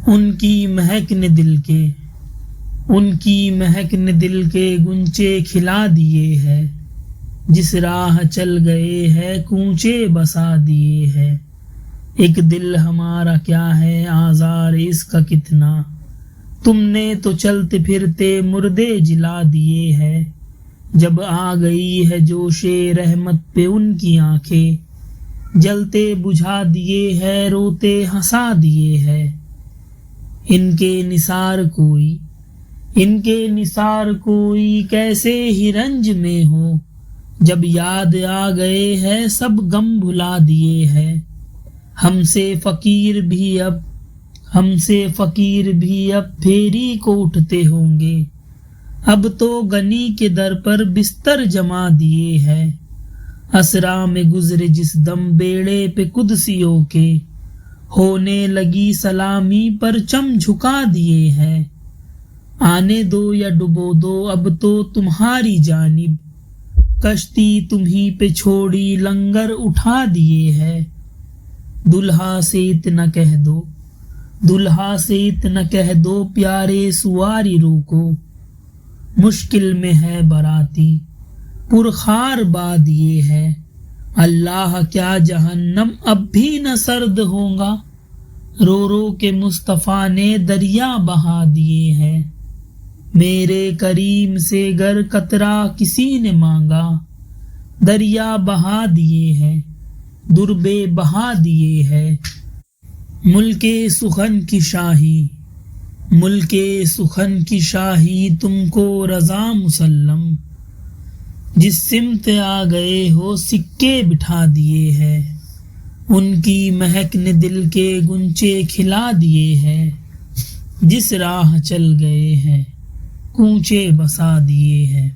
ان کی مہک نے دل کے گنچے کھلا دیے ہے، جس راہ چل گئے ہے کوچے بسا دیے ہے۔ ایک دل ہمارا کیا ہے آزار اس کا کتنا، تم نے تو چلتے پھرتے مردے جلا دیے ہے۔ جب آ گئی ہے جوش رحمت پہ ان کی آنکھیں، جلتے بجھا دیے ہے روتے ہنسا دیے ہے۔ ان کے نثار کوئی کیسے ہی رنج میں ہو، جب یاد آ گئے ہے سب غم بھلا دیے ہے۔ ہم سے فقیر بھی اب پھیری کو اٹھتے ہوں گے، اب تو غنی کے در پر بستر جما دیے ہے۔ اسرا میں گزرے جس دم بیڑے پہ قدسیوں کے، ہونے لگی سلامی پرچم جھکا دیے ہے۔ آنے دو یا ڈبو دو اب تو تمہاری جانب، کشتی تمہیں پہ چھوڑی لنگر اٹھا دیے ہے۔ دلہا سے اتنا کہہ دو پیارے سواری رو کو، مشکل میں ہے باراتی پرخار باد یہ ہے۔ اللہ کیا جہنم اب بھی نہ سرد ہوگا، رو رو کے مصطفیٰ نے دریا بہا دیے ہے۔ میرے کریم سے گر قطرہ کسی نے مانگا، دریا بہا دیے ہے، دربے بہا دیے ہے۔ ملک سخن کی شاہی تم کو رضا مسلم، جس سمت آ گئے ہو سکے بٹھا دیے ہے۔ ان کی مہک نے دل کے گنچے کھلا دیے ہے، جس راہ چل گئے ہیں کوچے بسا دیے ہیں۔